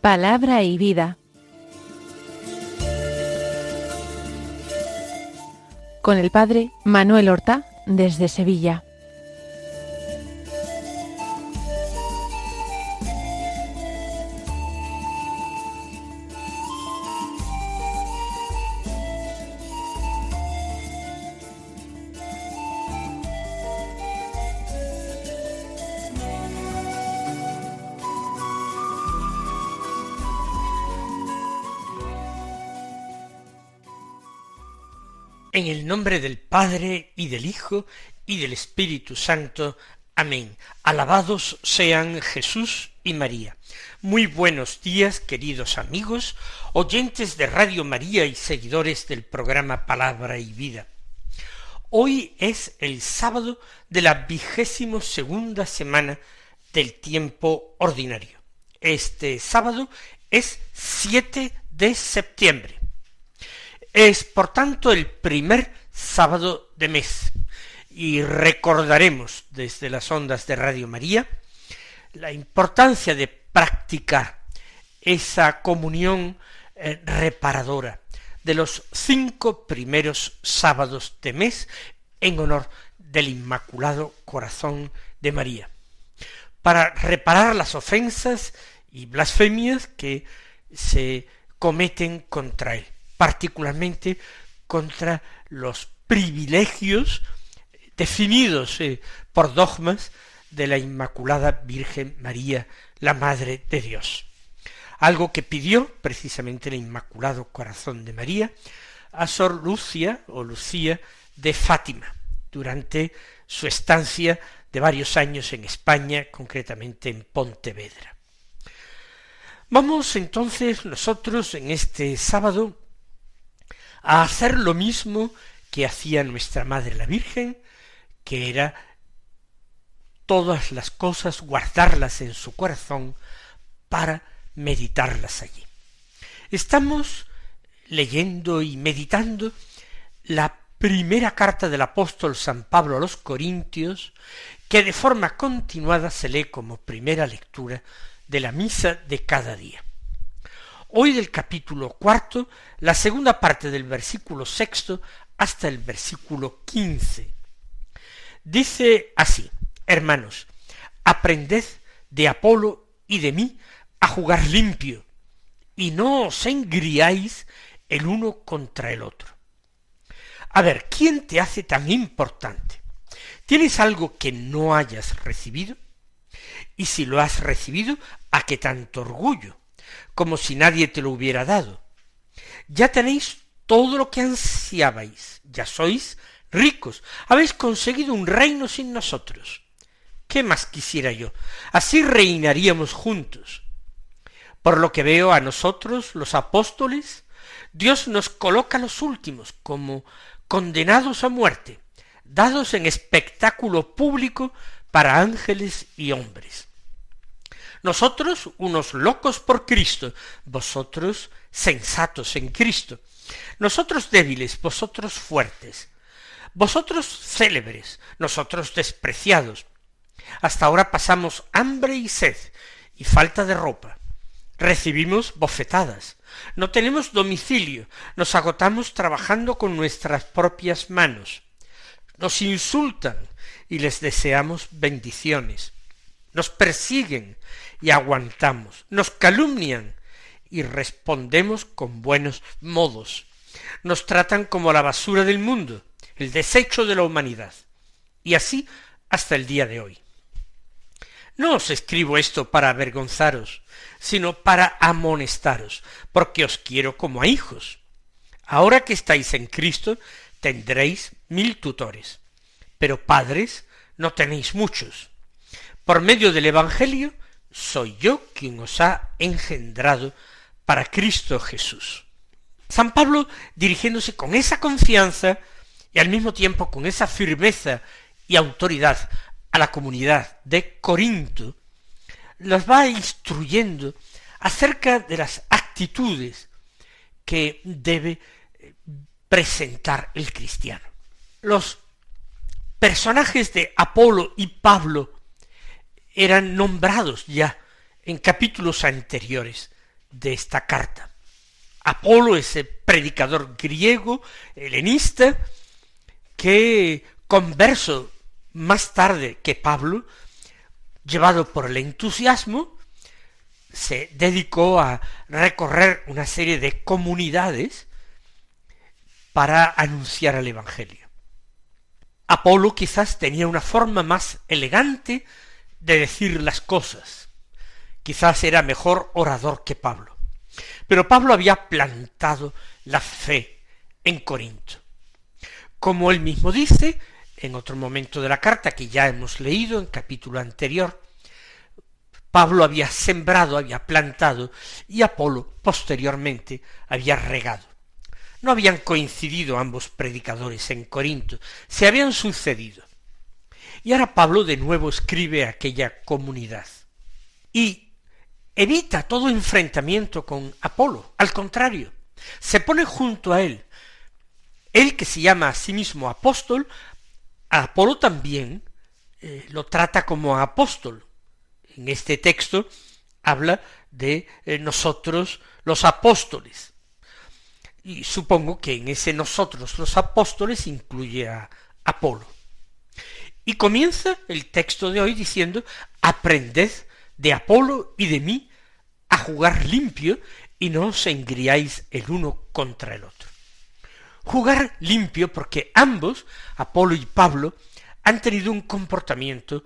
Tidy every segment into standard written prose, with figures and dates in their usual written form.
Palabra y vida. Con el padre Manuel Horta, desde Sevilla. En el nombre del Padre, y del Hijo, y del Espíritu Santo. Amén. Alabados sean Jesús y María. Muy buenos días, queridos amigos, oyentes de Radio María y seguidores del programa Palabra y Vida. Hoy es el sábado de la 22ª semana del tiempo ordinario. Este sábado es 7 de septiembre. Es, por tanto, el primer sábado de mes, y recordaremos desde las ondas de Radio María la importancia de practicar esa comunión reparadora de los 5 primeros sábados de mes en honor del Inmaculado Corazón de María, para reparar las ofensas y blasfemias que se cometen contra él, particularmente contra los privilegios definidos por dogmas de la Inmaculada Virgen María, la Madre de Dios. Algo que pidió precisamente el Inmaculado Corazón de María a Sor Lucia o Lucía de Fátima durante su estancia de varios años en España, concretamente en Pontevedra. Vamos entonces nosotros en este sábado a hacer lo mismo que hacía nuestra Madre la Virgen, que era todas las cosas guardarlas en su corazón para meditarlas allí. Estamos leyendo y meditando la primera carta del apóstol San Pablo a los Corintios, que de forma continuada se lee como primera lectura de la misa de cada día. Hoy del capítulo 4, la segunda parte del versículo 6 hasta el versículo 15. Dice así: hermanos, aprended de Apolo y de mí a jugar limpio, y no os engriáis el uno contra el otro. A ver, ¿quién te hace tan importante? ¿Tienes algo que no hayas recibido? Y si lo has recibido, ¿a qué tanto orgullo? Como si nadie te lo hubiera dado. Ya tenéis todo lo que ansiabais, ya sois ricos, habéis conseguido un reino sin nosotros. ¿Qué más quisiera yo? Así reinaríamos juntos. Por lo que veo a nosotros, los apóstoles, Dios nos coloca los últimos como condenados a muerte, dados en espectáculo público para ángeles y hombres. Nosotros, unos locos por Cristo, vosotros sensatos en Cristo. Nosotros débiles, vosotros fuertes. Vosotros célebres, nosotros despreciados. Hasta ahora pasamos hambre y sed, y falta de ropa. Recibimos bofetadas. No tenemos domicilio, nos agotamos trabajando con nuestras propias manos. Nos insultan y les deseamos bendiciones. Nos persiguen y aguantamos, nos calumnian y respondemos con buenos modos. Nos tratan como la basura del mundo, el desecho de la humanidad, y así hasta el día de hoy. No os escribo esto para avergonzaros, sino para amonestaros, porque os quiero como a hijos. Ahora que estáis en Cristo, tendréis 1000 tutores, pero padres no tenéis muchos. Por medio del Evangelio, soy yo quien os ha engendrado para Cristo Jesús. San Pablo, dirigiéndose con esa confianza y al mismo tiempo con esa firmeza y autoridad a la comunidad de Corinto, los va instruyendo acerca de las actitudes que debe presentar el cristiano. Los personajes de Apolo y Pablo eran nombrados ya en capítulos anteriores de esta carta. Apolo, ese predicador griego, helenista, que converso más tarde que Pablo, llevado por el entusiasmo, se dedicó a recorrer una serie de comunidades para anunciar el Evangelio. Apolo quizás tenía una forma más elegante de decir las cosas. Quizás era mejor orador que Pablo. Pero Pablo había plantado la fe en Corinto. Como él mismo dice, en otro momento de la carta que ya hemos leído en capítulo anterior, Pablo había sembrado, había plantado, y Apolo posteriormente había regado. No habían coincidido ambos predicadores en Corinto, se habían sucedido. Y ahora Pablo de nuevo escribe a aquella comunidad. Y evita todo enfrentamiento con Apolo, al contrario, se pone junto a él. Él que se llama a sí mismo apóstol, a Apolo también lo trata como apóstol. En este texto habla de nosotros los apóstoles. Y supongo que en ese nosotros los apóstoles incluye a Apolo. Y comienza el texto de hoy diciendo: aprended de Apolo y de mí a jugar limpio y no os engriáis el uno contra el otro. Jugar limpio porque ambos, Apolo y Pablo, han tenido un comportamiento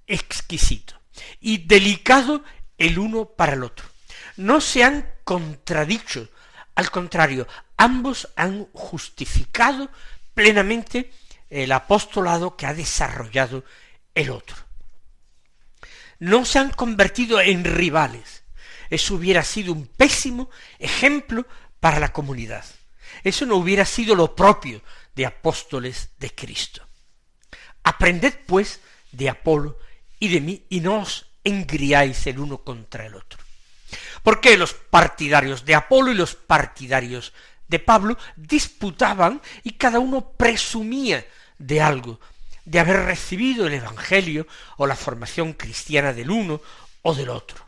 exquisito y delicado el uno para el otro. No se han contradicho, al contrario, ambos han justificado plenamente el apostolado que ha desarrollado el otro. No se han convertido en rivales. Eso hubiera sido un pésimo ejemplo para la comunidad. Eso no hubiera sido lo propio de apóstoles de Cristo. Aprended pues de Apolo y de mí y no os engriáis el uno contra el otro. Porque los partidarios de Apolo y los partidarios de Pablo disputaban y cada uno presumía de algo, de haber recibido el Evangelio o la formación cristiana del uno o del otro.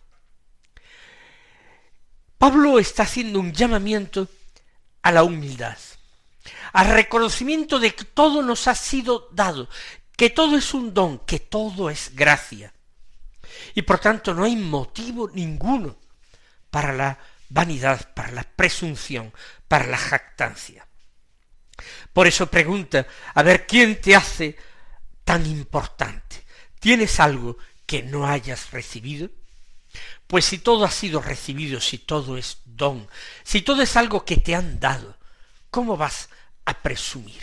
Pablo está haciendo un llamamiento a la humildad, al reconocimiento de que todo nos ha sido dado, que todo es un don, que todo es gracia. Y por tanto no hay motivo ninguno para la vanidad, para la presunción, para la jactancia. Por eso pregunta, a ver, ¿quién te hace tan importante? ¿Tienes algo que no hayas recibido? Pues si todo ha sido recibido, si todo es don, si todo es algo que te han dado, ¿cómo vas a presumir?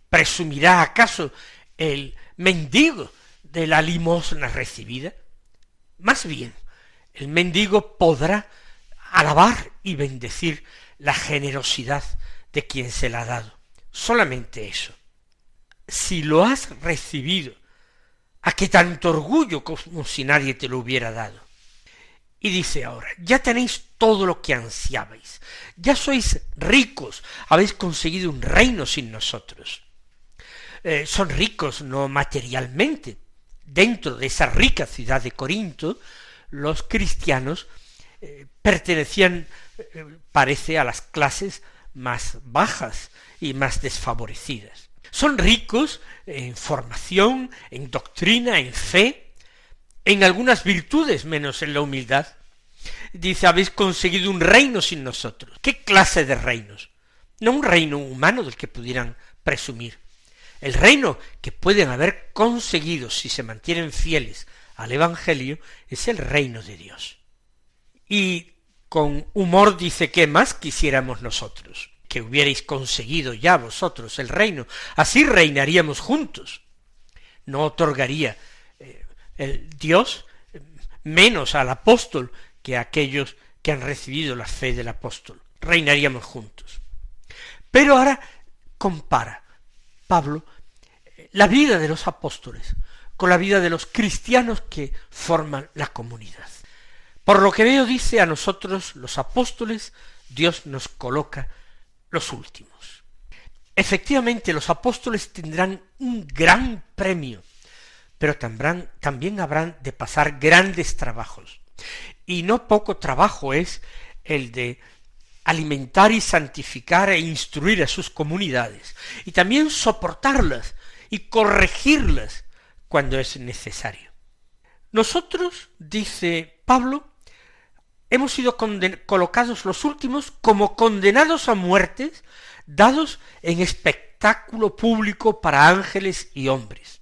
¿Presumirá acaso el mendigo de la limosna recibida? Más bien, el mendigo podrá alabar y bendecir la generosidad de quien se la ha dado. Solamente eso. Si lo has recibido, ¿a qué tanto orgullo como si nadie te lo hubiera dado? Y dice ahora, ya tenéis todo lo que ansiabais, ya sois ricos, habéis conseguido un reino sin nosotros. Son ricos no materialmente. Dentro de esa rica ciudad de Corinto, los cristianos pertenecían, parece, a las clases más bajas y más desfavorecidas. Son ricos en formación, en doctrina, en fe, en algunas virtudes, menos en la humildad. Dice, habéis conseguido un reino sin nosotros. ¿Qué clase de reinos? No un reino humano del que pudieran presumir. El reino que pueden haber conseguido si se mantienen fieles al Evangelio es el reino de Dios. Y con humor dice, ¿qué más quisiéramos nosotros? Que hubierais conseguido ya vosotros el reino. Así reinaríamos juntos. No otorgaría el Dios menos al apóstol que a aquellos que han recibido la fe del apóstol. Reinaríamos juntos. Pero ahora compara Pablo la vida de los apóstoles con la vida de los cristianos que forman la comunidad. Por lo que veo, dice, a nosotros los apóstoles Dios nos coloca los últimos. Efectivamente, los apóstoles tendrán un gran premio, pero también habrán de pasar grandes trabajos. Y no poco trabajo es el de alimentar y santificar e instruir a sus comunidades, y también soportarlas y corregirlas cuando es necesario. Nosotros, dice Pablo, hemos sido colocados los últimos como condenados a muertes, dados en espectáculo público para ángeles y hombres.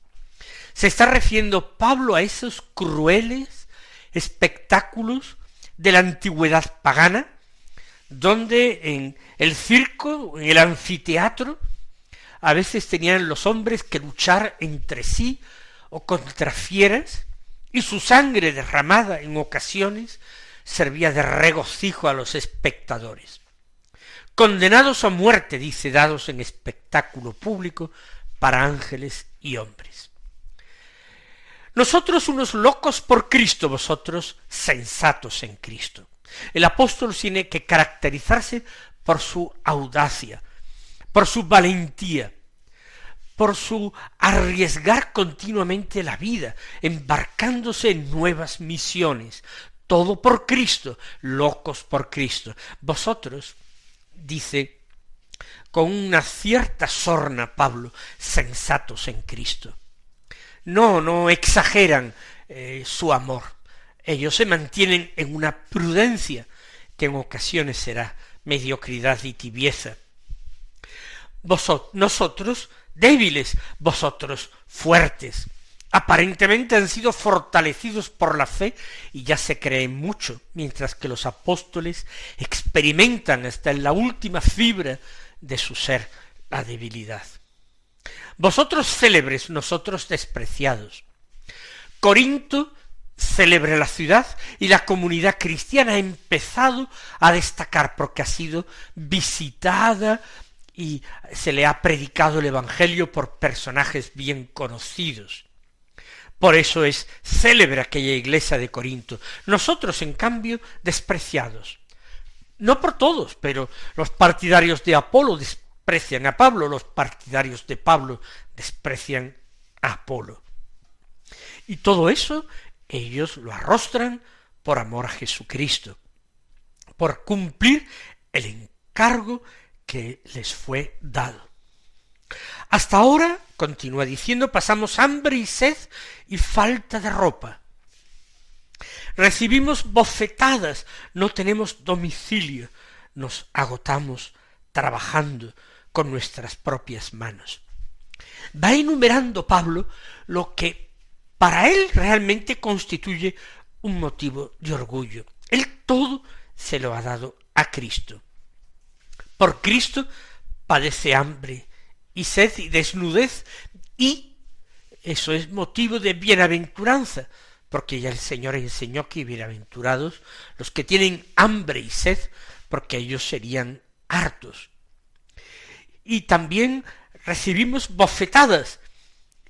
Se está refiriendo Pablo a esos crueles espectáculos de la antigüedad pagana, donde en el circo, en el anfiteatro, a veces tenían los hombres que luchar entre sí o contra fieras, y su sangre derramada en ocasiones servía de regocijo a los espectadores. Condenados a muerte, dice, dados en espectáculo público para ángeles y hombres. Nosotros unos locos por Cristo, vosotros sensatos en Cristo. El apóstol tiene que caracterizarse por su audacia, por su valentía, por su arriesgar continuamente la vida, embarcándose en nuevas misiones, todo por Cristo, locos por Cristo. Vosotros, dice con una cierta sorna Pablo, sensatos en Cristo. No exageran su amor. Ellos se mantienen en una prudencia que en ocasiones será mediocridad y tibieza. Nosotros débiles, vosotros fuertes. Aparentemente han sido fortalecidos por la fe y ya se creen mucho, mientras que los apóstoles experimentan hasta en la última fibra de su ser la debilidad. Vosotros célebres, nosotros despreciados. Corinto, célebre la ciudad, y la comunidad cristiana ha empezado a destacar porque ha sido visitada y se le ha predicado el Evangelio por personajes bien conocidos. Por eso es célebre aquella iglesia de Corinto. Nosotros, en cambio, despreciados. No por todos, pero los partidarios de Apolo desprecian a Pablo, los partidarios de Pablo desprecian a Apolo. Y todo eso ellos lo arrostran por amor a Jesucristo, por cumplir el encargo que les fue dado. Hasta ahora, continúa diciendo, pasamos hambre y sed y falta de ropa. Recibimos bofetadas, no tenemos domicilio, nos agotamos trabajando con nuestras propias manos. Va enumerando Pablo lo que para él realmente constituye un motivo de orgullo. Él todo se lo ha dado a Cristo. Por Cristo padece hambre y sed y desnudez, y eso es motivo de bienaventuranza, porque ya el Señor enseñó que bienaventurados los que tienen hambre y sed, porque ellos serían hartos. Y también recibimos bofetadas,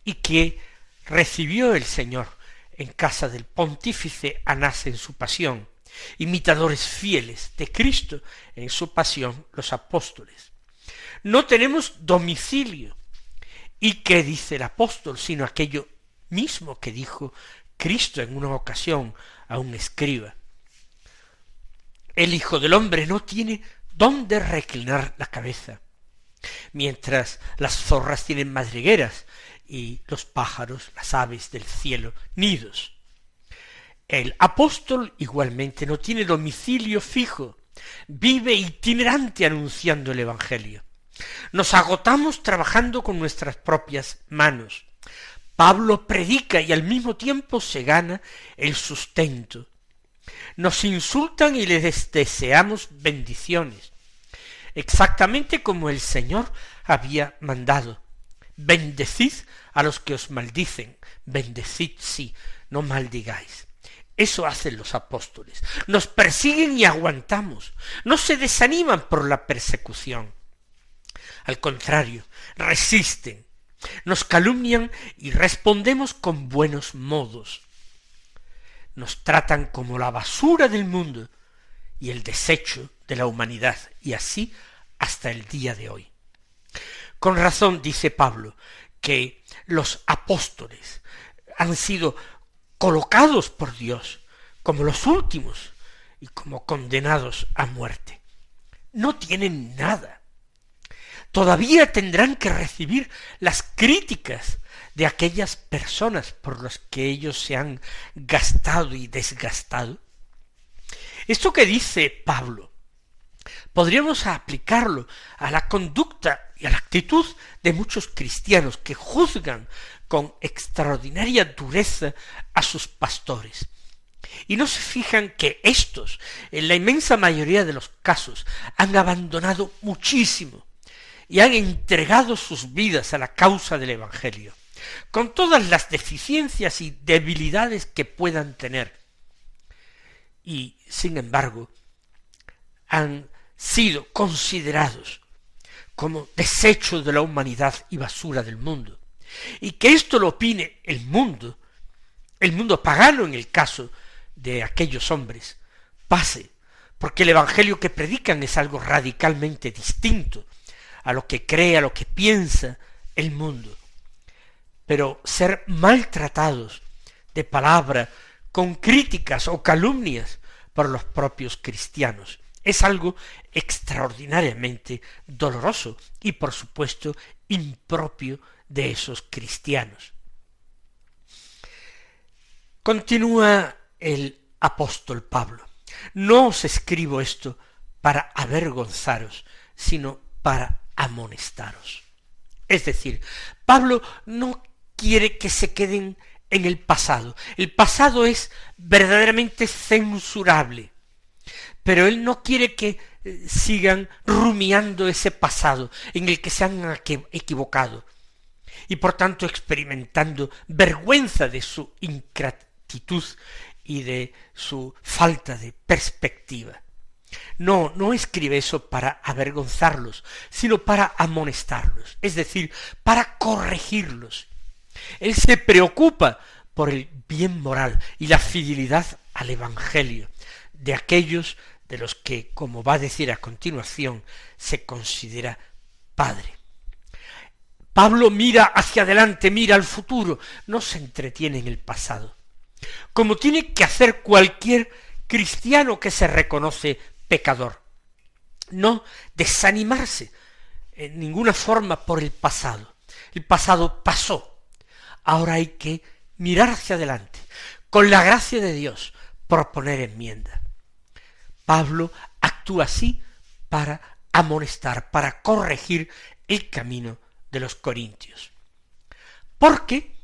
y que recibió el Señor en casa del pontífice Anás en su pasión, imitadores fieles de Cristo en su pasión los apóstoles. No tenemos domicilio. ¿Y qué dice el apóstol? Sino aquello mismo que dijo Cristo en una ocasión a un escriba. El Hijo del Hombre no tiene dónde reclinar la cabeza, mientras las zorras tienen madrigueras y los pájaros, las aves del cielo, nidos. El apóstol igualmente no tiene domicilio fijo, vive itinerante anunciando el Evangelio. Nos agotamos trabajando con nuestras propias manos. Pablo predica y al mismo tiempo se gana el sustento. Nos insultan y les deseamos bendiciones, exactamente como el Señor había mandado. Bendecid a los que os maldicen, bendecid sí, no maldigáis. Eso hacen los apóstoles. Nos persiguen y aguantamos. No se desaniman por la persecución. Al contrario, resisten. Nos calumnian y respondemos con buenos modos. Nos tratan como la basura del mundo y el desecho de la humanidad, y así hasta el día de hoy. Con razón dice Pablo que los apóstoles han sido colocados por Dios como los últimos y como condenados a muerte. No tienen nada. Todavía tendrán que recibir las críticas de aquellas personas por las que ellos se han gastado y desgastado. Esto que dice Pablo, podríamos aplicarlo a la conducta y a la actitud de muchos cristianos que juzgan con extraordinaria dureza a sus pastores. Y no se fijan que éstos, en la inmensa mayoría de los casos, han abandonado muchísimo y han entregado sus vidas a la causa del Evangelio, con todas las deficiencias y debilidades que puedan tener. Y, sin embargo, han sido considerados como desecho de la humanidad y basura del mundo. Y que esto lo opine el mundo pagano en el caso de aquellos hombres, pase, porque el evangelio que predican es algo radicalmente distinto a lo que cree, a lo que piensa el mundo. Pero ser maltratados de palabra, con críticas o calumnias por los propios cristianos, es algo extraordinariamente doloroso y, por supuesto, impropio de esos cristianos. Continúa el apóstol Pablo. No os escribo esto para avergonzaros, sino para amonestaros. Es decir, Pablo no quiere que se queden en el pasado. El pasado es verdaderamente censurable, pero él no quiere que sigan rumiando ese pasado en el que se han equivocado y por tanto experimentando vergüenza de su ingratitud y de su falta de perspectiva. No escribe eso para avergonzarlos, sino para amonestarlos, es decir, para corregirlos. Él se preocupa por el bien moral y la fidelidad al Evangelio de aquellos de los que, como va a decir a continuación, se considera padre. Pablo mira hacia adelante, mira al futuro, no se entretiene en el pasado, como tiene que hacer cualquier cristiano que se reconoce pecador. No desanimarse en ninguna forma por el pasado. El pasado pasó. Ahora hay que mirar hacia adelante, con la gracia de Dios, proponer enmienda. Pablo actúa así para amonestar, para corregir el camino de los corintios. Porque,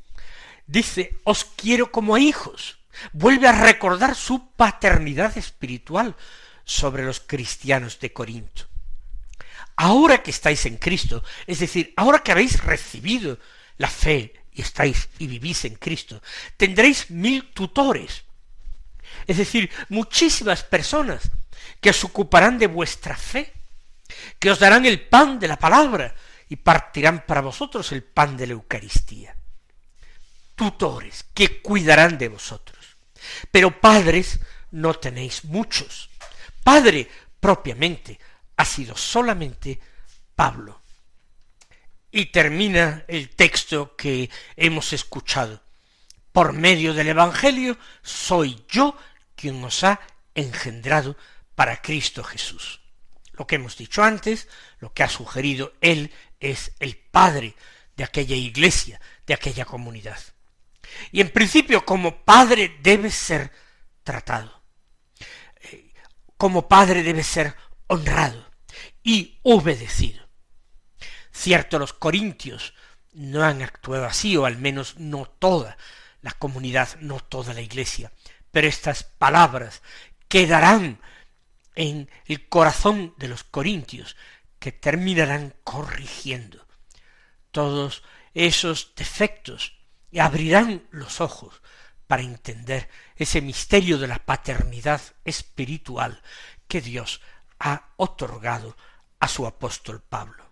dice, os quiero como a hijos. Vuelve a recordar su paternidad espiritual sobre los cristianos de Corinto. Ahora que estáis en Cristo, es decir, ahora que habéis recibido la fe y estáis y vivís en Cristo, tendréis 1000 tutores, es decir, muchísimas personas que os ocuparán de vuestra fe, que os darán el pan de la palabra y partirán para vosotros el pan de la Eucaristía. Tutores que cuidarán de vosotros. Pero padres no tenéis muchos. Padre propiamente ha sido solamente Pablo. Y termina el texto que hemos escuchado. Por medio del Evangelio soy yo quien os ha engendrado para Cristo Jesús. Lo que hemos dicho antes, lo que ha sugerido él, es el padre de aquella iglesia, de aquella comunidad. Y en principio como padre debe ser tratado. Como padre debe ser honrado y obedecido. Cierto, los corintios no han actuado así, o al menos no toda la comunidad, no toda la iglesia, pero estas palabras quedarán en el corazón de los corintios, que terminarán corrigiendo todos esos defectos y abrirán los ojos para entender ese misterio de la paternidad espiritual que Dios ha otorgado a su apóstol Pablo.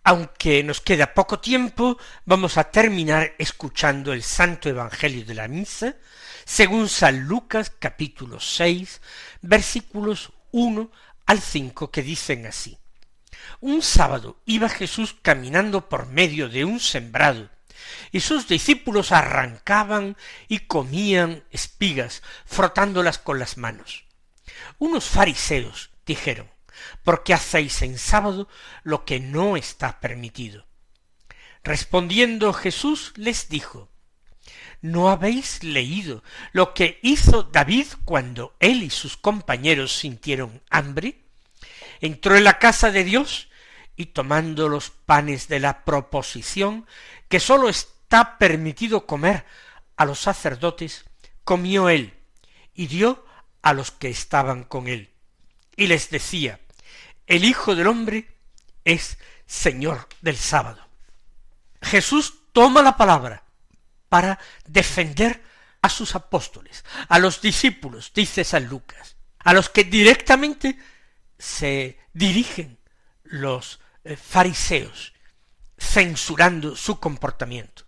Aunque nos queda poco tiempo, vamos a terminar escuchando el Santo Evangelio de la Misa, según San Lucas capítulo 6, versículos 1 al 5, que dicen así. Un sábado iba Jesús caminando por medio de un sembrado, y sus discípulos arrancaban y comían espigas, frotándolas con las manos. Unos fariseos dijeron: ¿por qué hacéis en sábado lo que no está permitido? Respondiendo Jesús les dijo: ¿no habéis leído lo que hizo David cuando él y sus compañeros sintieron hambre? Entró en la casa de Dios y tomando los panes de la proposición, que sólo está permitido comer a los sacerdotes, comió él y dio a los que estaban con él. Y les decía: el Hijo del Hombre es Señor del sábado. Jesús toma la palabra para defender a sus apóstoles, a los discípulos, dice San Lucas, a los que directamente se dirigen los fariseos, censurando su comportamiento,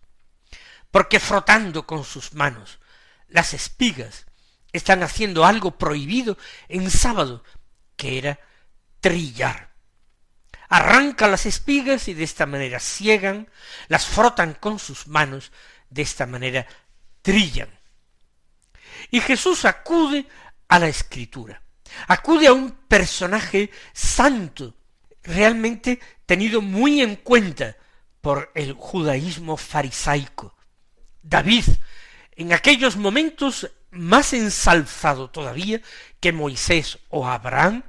porque frotando con sus manos las espigas están haciendo algo prohibido en sábado, que era trillar. Arrancan las espigas y de esta manera siegan, las frotan con sus manos, de esta manera trillan. Y Jesús acude a la Escritura, acude a un personaje santo, realmente tenido muy en cuenta por el judaísmo farisaico. David, en aquellos momentos más ensalzado todavía que Moisés o Abraham,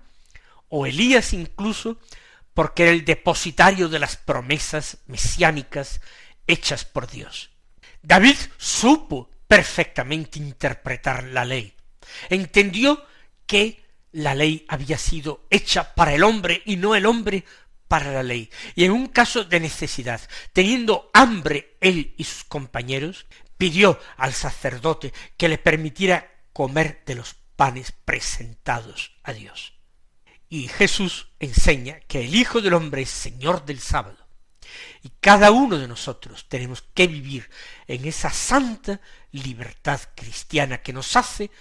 o Elías incluso, porque era el depositario de las promesas mesiánicas hechas por Dios. David supo perfectamente interpretar la ley, entendió que la ley había sido hecha para el hombre y no el hombre para la ley, y en un caso de necesidad, teniendo hambre él y sus compañeros, pidió al sacerdote que le permitiera comer de los panes presentados a Dios. Y Jesús enseña que el Hijo del Hombre es Señor del sábado. Y cada uno de nosotros tenemos que vivir en esa santa libertad cristiana que nos hace,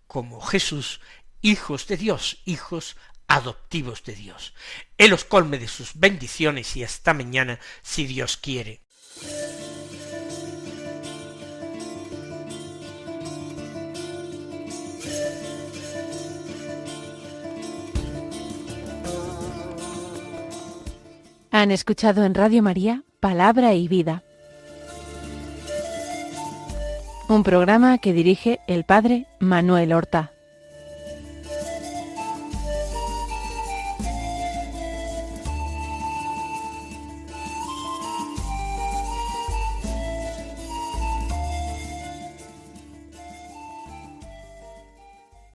como Jesús, hijos de Dios, hijos adoptivos de Dios. Él os colme de sus bendiciones y hasta mañana, si Dios quiere. Han escuchado en Radio María Palabra y Vida, un programa que dirige el Padre Manuel Horta.